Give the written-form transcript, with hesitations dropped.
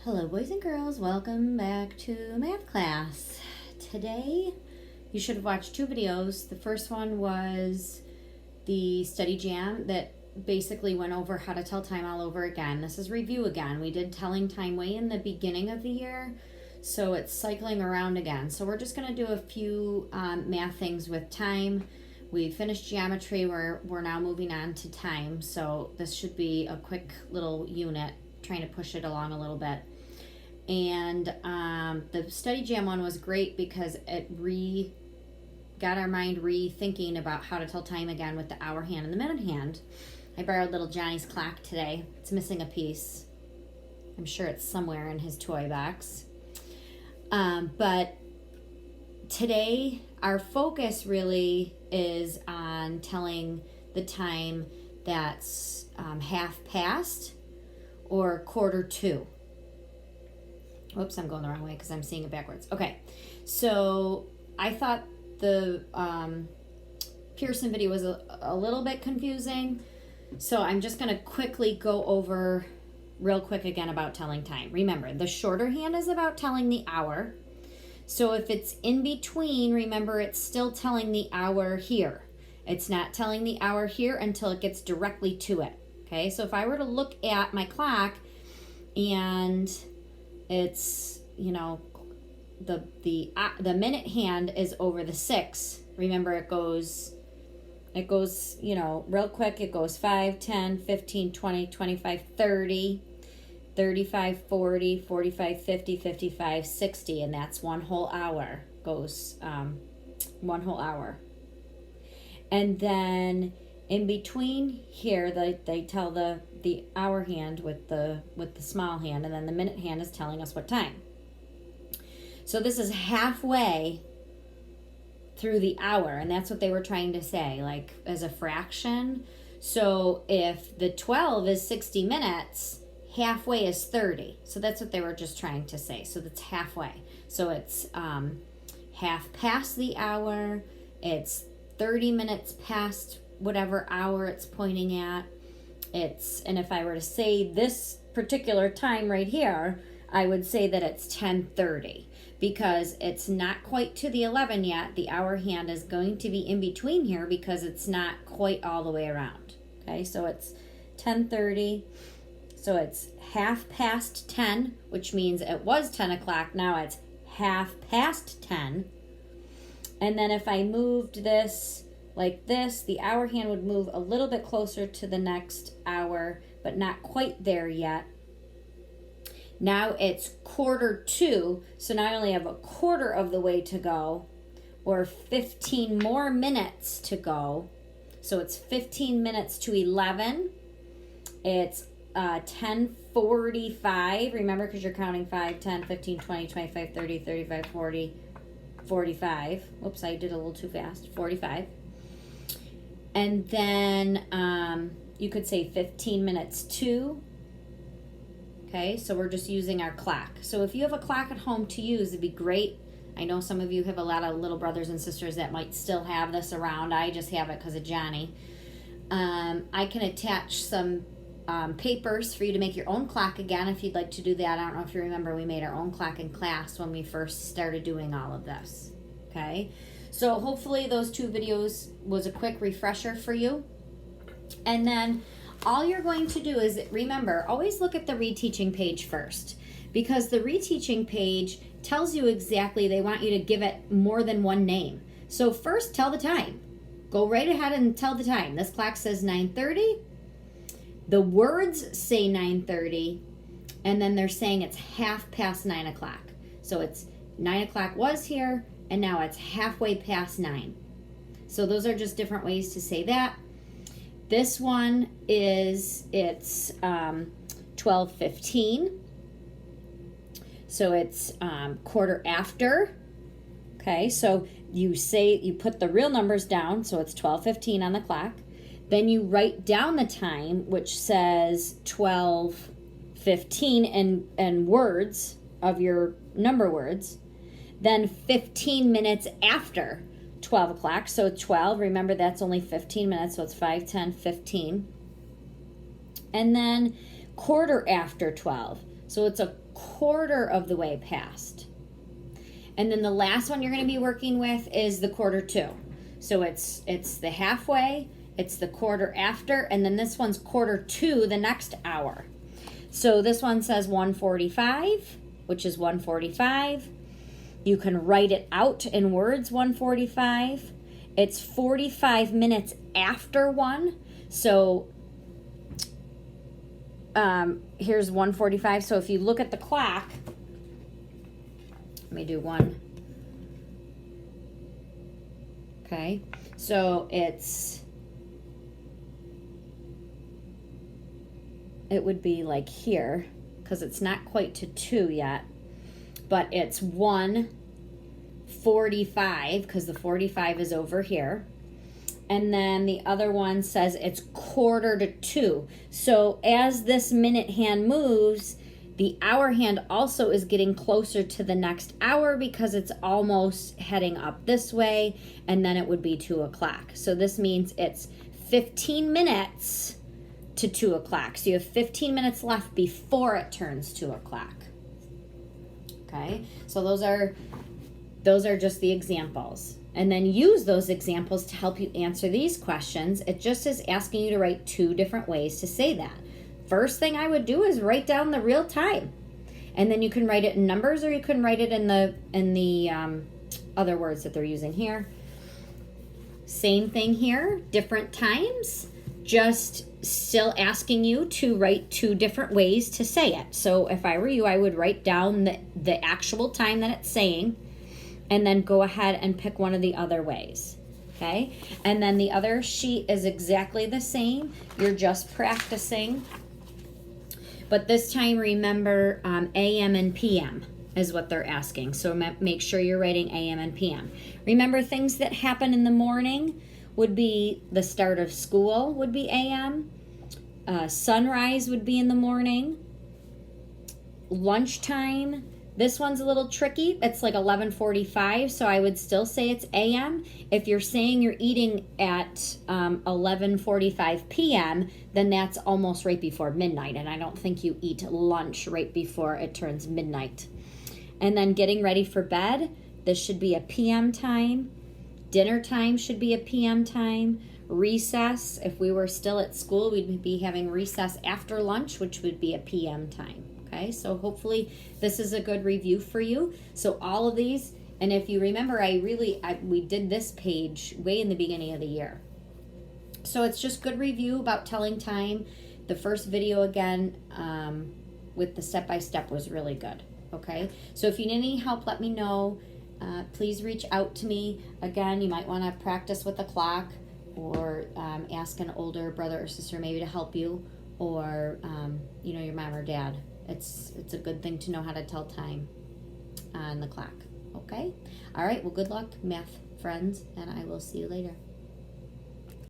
Hello, boys and girls. Welcome back to math class. Today, you should have watched two videos. The first one was the study jam that basically went over how to tell time all over again. This is review again. We did telling time way in the beginning of the year, so it's cycling around again. So we're just going to do a few math things with time. We finished geometry. We're now moving on to time. So this should be a quick little unit, trying to push it along a little bit. And the study jam one was great because it got our mind rethinking about how to tell time again with the hour hand and the minute hand. I borrowed little Johnny's clock today. It's missing a piece. I'm sure it's somewhere in his toy box. But today our focus really is on telling the time that's half past or quarter to. Whoops, I'm going the wrong way because I'm seeing it backwards. Okay, so I thought the Pearson video was a little bit confusing, so I'm just going to quickly go over real quick again about telling time. Remember, the shorter hand is about telling the hour. So if it's in between, remember it's still telling the hour here. It's not telling the hour here until it gets directly to it. Okay, so if I were to look at my clock and it's, you know, the minute hand is over the 6. Remember, it goes, you know, real quick. It goes 5, 10, 15, 20, 25, 30, 35, 40, 45, 50, 55, 60, and that's one whole hour. Goes one whole hour. And then in between here, they tell the hour hand with the small hand, and then the minute hand is telling us what time. So this is halfway through the hour, and that's what they were trying to say, like as a fraction. So if the 12 is 60 minutes, halfway is 30. So that's what they were just trying to say. So that's halfway. So it's half past the hour. It's 30 minutes past whatever hour it's pointing at. And if I were to say this particular time right here, I would say that it's 10:30 because it's not quite to the 11 yet. The hour hand is going to be in between here because it's not quite all the way around. Okay, so it's 10:30. So it's half past 10, which means it was 10 o'clock. Now it's half past 10. And then if I moved this like this, the hour hand would move a little bit closer to the next hour, but not quite there yet. Now it's quarter to, so now I only have a quarter of the way to go, or 15 more minutes to go. So it's 15 minutes to 11. It's 10:45. Remember, because you're counting 5, 10, 15, 20, 25, 30, 35, 40, 45. Oops, I did a little too fast. 45. And then you could say 15 minutes to. Okay, so we're just using our clock. So if you have a clock at home to use, it'd be great. I know some of you have a lot of little brothers and sisters that might still have this around. I just have it because of Johnny. I can attach some papers for you to make your own clock again if you'd like to do that. I don't know if you remember, we made our own clock in class when we first started doing all of this. Okay, so hopefully those two videos was a quick refresher for you. And then all you're going to do is, remember, always look at the reteaching page first, because the reteaching page tells you exactly, they want you to give it more than one name. So first, tell the time. Go right ahead and tell the time. This clock says 9:30. The words say 9:30, and then they're saying it's half past 9 o'clock. So it's 9 o'clock was here, and now it's halfway past 9. So those are just different ways to say that. This one is, it's 12:15. So it's quarter after. Okay, so you put the real numbers down, so it's 12:15 on the clock. Then you write down the time, which says 12:15 in words of your number words. Then 15 minutes after 12 o'clock. So 12, remember that's only 15 minutes, so it's 5, 10, 15. And then quarter after 12. So it's a quarter of the way past. And then the last one you're going to be working with is the quarter to. So it's the halfway, it's the quarter after, and then this one's quarter to the next hour. So this one says 1:45, which is 1:45. You can write it out in words, 1:45. It's 45 minutes after 1. So here's 1:45. So if you look at the clock, let me do 1. Okay, so it would be like here, because it's not quite to 2 yet, but it's 1:45, because the 45 is over here. And then the other one says it's quarter to 2. So as this minute hand moves, the hour hand also is getting closer to the next hour because it's almost heading up this way, and then it would be 2 o'clock. So this means it's 15 minutes to 2 o'clock. So you have 15 minutes left before it turns 2 o'clock. Okay, so those are just the examples. And then use those examples to help you answer these questions. It just is asking you to write 2 different ways to say that. First thing I would do is write down the real time. And then you can write it in numbers, or you can write it in the other words that they're using here. Same thing here, different times, just still asking you to write 2 different ways to say it. So if I were you, I would write down the actual time that it's saying, and then go ahead and pick one of the other ways. Okay? And then the other sheet is exactly the same. You're just practicing. But this time, remember AM and PM is what they're asking. So make sure you're writing AM and PM. Remember, things that happen in the morning would be the start of school would be AM. Sunrise would be in the morning. Lunchtime. This one's a little tricky. It's like 11:45, so I would still say it's AM. If you're saying you're eating at 11:45 PM, then that's almost right before midnight, and I don't think you eat lunch right before it turns midnight. And then getting ready for bed, this should be a PM time. Dinner time should be a PM time. Recess, if we were still at school, we'd be having recess after lunch, which would be a PM time. Okay, so hopefully this is a good review for you. So all of these, and if you remember, we did this page way in the beginning of the year. So it's just good review about telling time. The first video again with the step-by-step was really good. Okay, so if you need any help, let me know. Please reach out to me. Again, you might want to practice with the clock, or ask an older brother or sister maybe to help you, or your mom or dad. It's a good thing to know how to tell time on the clock. Okay? All right, well, good luck, math friends, and I will see you later.